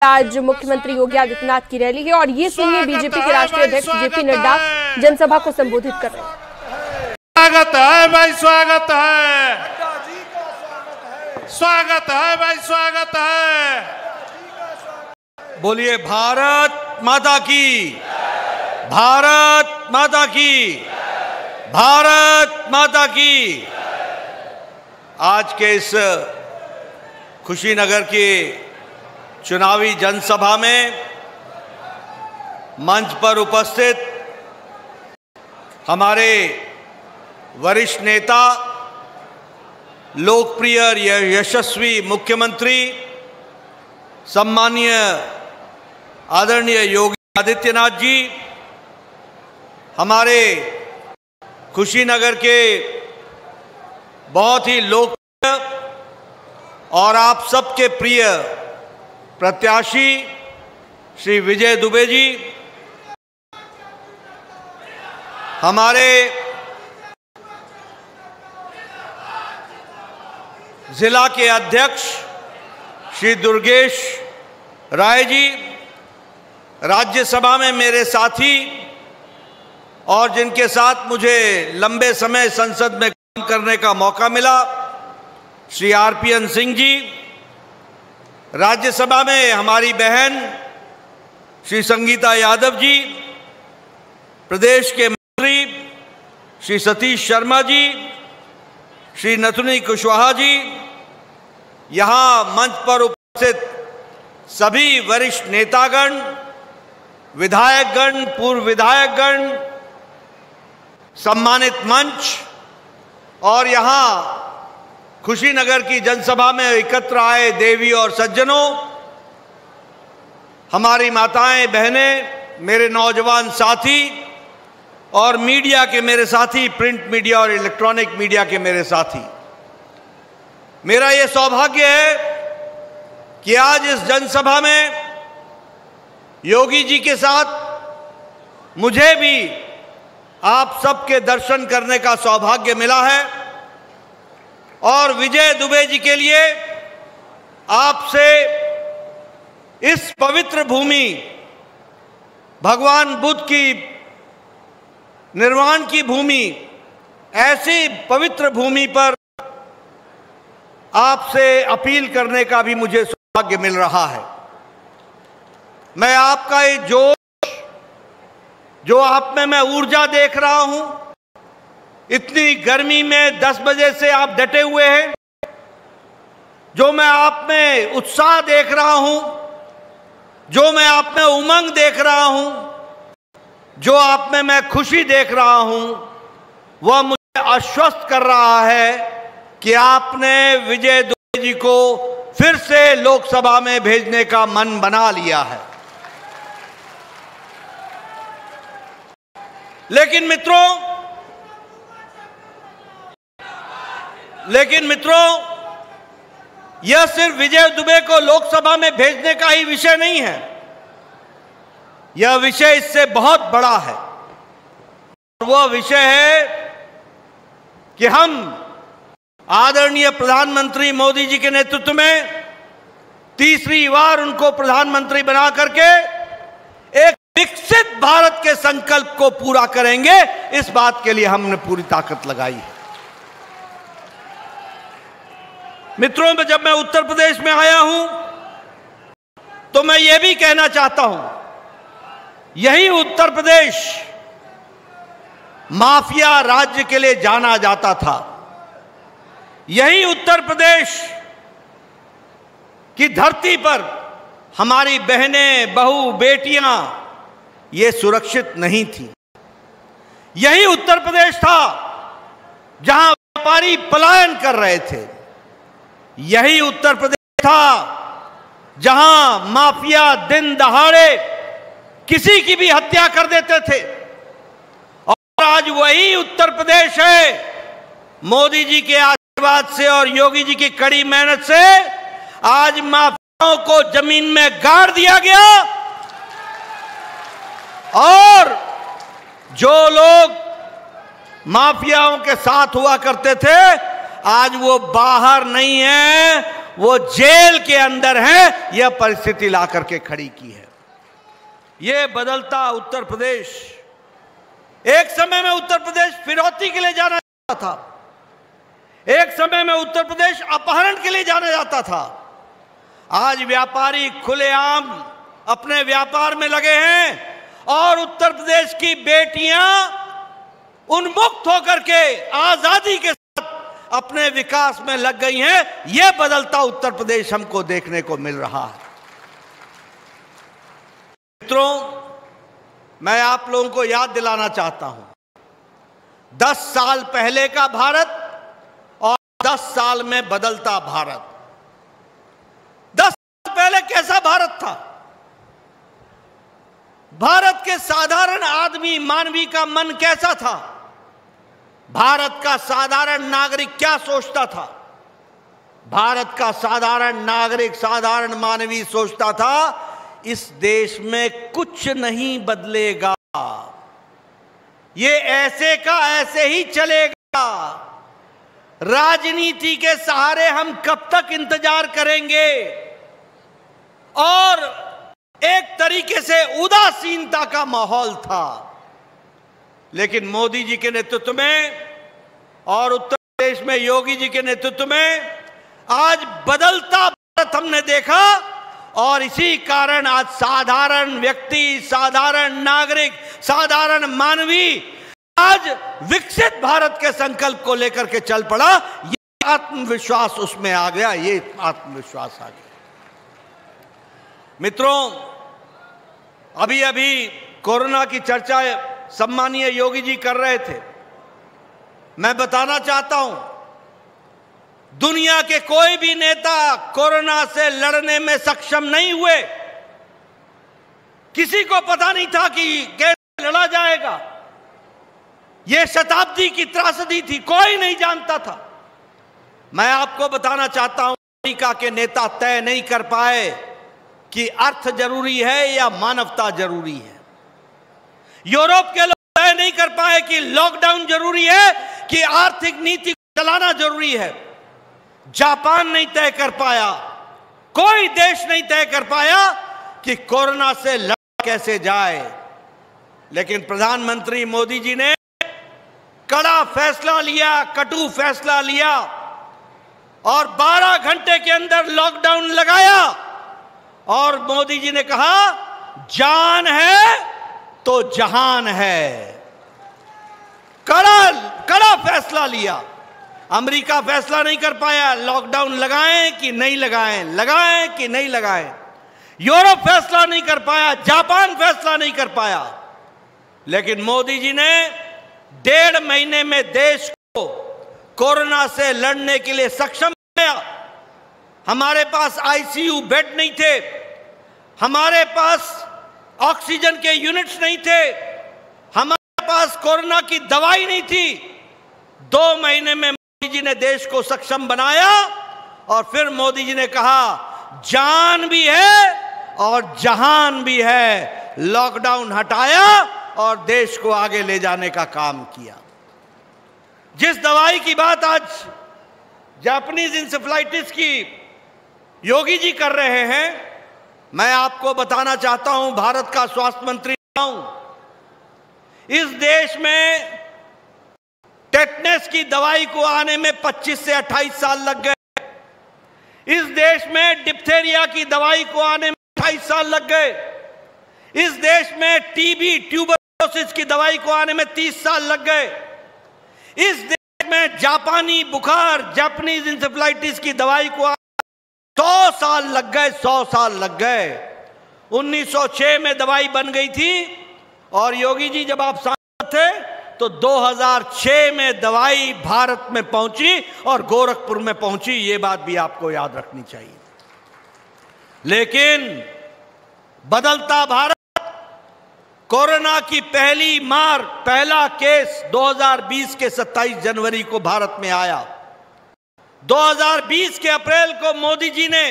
आज मुख्यमंत्री योगी आदित्यनाथ की रैली है और ये सुनिए बीजेपी के राष्ट्रीय अध्यक्ष जेपी नड्डा जनसभा को संबोधित कर रहे हैं। स्वागत है भाई, स्वागत है, स्वागत है भाई, स्वागत है। बोलिए भारत माता की, भारत माता की, भारत माता की। आज के इस खुशीनगर की चुनावी जनसभा में मंच पर उपस्थित हमारे वरिष्ठ नेता, लोकप्रिय यशस्वी मुख्यमंत्री सम्मानीय आदरणीय योगी आदित्यनाथ जी, हमारे खुशीनगर के बहुत ही लोकप्रिय और आप सबके प्रिय प्रत्याशी श्री विजय दुबे जी, हमारे जिला के अध्यक्ष श्री दुर्गेश राय जी, राज्यसभा में मेरे साथी और जिनके साथ मुझे लंबे समय संसद में काम करने का मौका मिला, श्री आरपीएन सिंह जी, राज्यसभा में हमारी बहन श्री संगीता यादव जी, प्रदेश के मंत्री श्री सतीश शर्मा जी, श्री नथुनी कुशवाहा जी, यहाँ मंच पर उपस्थित सभी वरिष्ठ नेतागण, विधायकगण, पूर्व विधायकगण, सम्मानित मंच और यहाँ खुशीनगर की जनसभा में एकत्र आए देवी और सज्जनों, हमारी माताएं, बहनें, मेरे नौजवान साथी और मीडिया के मेरे साथी, प्रिंट मीडिया और इलेक्ट्रॉनिक मीडिया के मेरे साथी, मेरा ये सौभाग्य है कि आज इस जनसभा में योगी जी के साथ मुझे भी आप सबके दर्शन करने का सौभाग्य मिला है और विजय दुबे जी के लिए आपसे इस पवित्र भूमि, भगवान बुद्ध की निर्वाण की भूमि, ऐसी पवित्र भूमि पर आपसे अपील करने का भी मुझे सौभाग्य मिल रहा है। मैं आपका ये जोश, जो आप में मैं ऊर्जा देख रहा हूं, इतनी गर्मी में 10 बजे से आप डटे हुए हैं, जो मैं आप में उत्साह देख रहा हूं, जो मैं आप में उमंग देख रहा हूं, जो आप में मैं खुशी देख रहा हूं, वह मुझे आश्वस्त कर रहा है कि आपने विजय दुबे जी को फिर से लोकसभा में भेजने का मन बना लिया है। लेकिन मित्रों, यह सिर्फ विजय दुबे को लोकसभा में भेजने का ही विषय नहीं है। यह विषय इससे बहुत बड़ा है। वह विषय है कि हम आदरणीय प्रधानमंत्री मोदी जी के नेतृत्व में तीसरी बार उनको प्रधानमंत्री बना करके एक विकसित भारत के संकल्प को पूरा करेंगे। इस बात के लिए हमने पूरी ताकत लगाई है। मित्रों, जब मैं उत्तर प्रदेश में आया हूं तो मैं यह भी कहना चाहता हूं, यही उत्तर प्रदेश माफिया राज्य के लिए जाना जाता था। यही उत्तर प्रदेश की धरती पर हमारी बहनें, बहू, बेटियां ये सुरक्षित नहीं थी। यही उत्तर प्रदेश था जहां व्यापारी पलायन कर रहे थे। यही उत्तर प्रदेश था जहां माफिया दिन दहाड़े किसी की भी हत्या कर देते थे। और आज वही उत्तर प्रदेश है, मोदी जी के आशीर्वाद से और योगी जी की कड़ी मेहनत से आज माफियाओं को जमीन में गाड़ दिया गया और जो लोग माफियाओं के साथ हुआ करते थे आज वो बाहर नहीं है, वो जेल के अंदर हैं, यह परिस्थिति ला करके खड़ी की है। ये बदलता उत्तर प्रदेश, एक समय में उत्तर प्रदेश फिरौती के लिए जाना जाता था, एक समय में उत्तर प्रदेश अपहरण के लिए जाना जाता था। आज व्यापारी खुलेआम अपने व्यापार में लगे हैं और उत्तर प्रदेश की बेटियां उन्मुक्त होकर के आजादी के साथ अपने विकास में लग गई हैं। यह बदलता उत्तर प्रदेश हमको देखने को मिल रहा है। मित्रों, मैं आप लोगों को याद दिलाना चाहता हूं, 10 साल पहले का भारत और 10 साल में बदलता भारत। 10 साल पहले कैसा भारत था? भारत के साधारण आदमी मानवी का मन कैसा था? भारत का साधारण नागरिक क्या सोचता था? भारत का साधारण नागरिक, साधारण मानवी सोचता था, इस देश में कुछ नहीं बदलेगा, ये ऐसे का ऐसे ही चलेगा, राजनीति के सहारे हम कब तक इंतजार करेंगे। और एक तरीके से उदासीनता का माहौल था। लेकिन मोदी जी के नेतृत्व में और उत्तर प्रदेश में योगी जी के नेतृत्व में आज बदलता भारत हमने देखा। और इसी कारण आज साधारण व्यक्ति, साधारण नागरिक, साधारण मानवी आज विकसित भारत के संकल्प को लेकर के चल पड़ा। ये आत्मविश्वास उसमें आ गया, ये आत्मविश्वास आ गया। मित्रों, अभी अभी कोरोना की चर्चा सम्मानीय योगी जी कर रहे थे। मैं बताना चाहता हूं, दुनिया के कोई भी नेता कोरोना से लड़ने में सक्षम नहीं हुए। किसी को पता नहीं था कि कैसे लड़ा जाएगा। यह शताब्दी की त्रासदी थी, कोई नहीं जानता था। मैं आपको बताना चाहता हूं, अमेरिका के नेता तय नहीं कर पाए कि अर्थ जरूरी है या मानवता जरूरी है। यूरोप के लोग तय नहीं कर पाए कि लॉकडाउन जरूरी है कि आर्थिक नीति को चलाना जरूरी है। जापान नहीं तय कर पाया, कोई देश नहीं तय कर पाया कि कोरोना से लड़ा कैसे जाए। लेकिन प्रधानमंत्री मोदी जी ने कड़ा फैसला लिया, कटु फैसला लिया और 12 घंटे के अंदर लॉकडाउन लगाया। और मोदी जी ने कहा, जान है तो जहान है। कड़ा फैसला लिया। अमेरिका फैसला नहीं कर पाया लॉकडाउन लगाएं कि नहीं लगाएं, लगाएं कि नहीं लगाएं। यूरोप फैसला नहीं कर पाया, जापान फैसला नहीं कर पाया। लेकिन मोदी जी ने 1.5 महीने में देश को कोरोना से लड़ने के लिए सक्षम बनाया। हमारे पास आईसीयू बेड नहीं थे, हमारे पास ऑक्सीजन के यूनिट्स नहीं थे, हमारे पास कोरोना की दवाई नहीं थी। 2 महीने में मोदी जी ने देश को सक्षम बनाया और फिर मोदी जी ने कहा, जान भी है और जहान भी है। लॉकडाउन हटाया और देश को आगे ले जाने का काम किया। जिस दवाई की बात आज जापानीज इंसेफ्लाइटिस की योगी जी कर रहे हैं, मैं आपको बताना चाहता हूं, भारत का स्वास्थ्य मंत्री हूं। इस देश में टेटनस की दवाई को आने में 25 से 28 साल लग गए। इस देश में डिप्थेरिया की दवाई को आने में 28 साल लग गए। इस देश में टीबी, ट्यूबरकुलोसिस की दवाई को आने में 30 साल लग गए। इस देश में जापानी बुखार, जापानीज इंसेफ्लाइटिस की दवाई को 100 साल लग गए, 100 साल लग गए। 1906 में दवाई बन गई थी और योगी जी जब आप सांसद थे तो 2006 में दवाई भारत में पहुंची और गोरखपुर में पहुंची। ये बात भी आपको याद रखनी चाहिए। लेकिन बदलता भारत, कोरोना की पहला केस 2020 के 27 जनवरी को भारत में आया। 2020 के अप्रैल को मोदी जी ने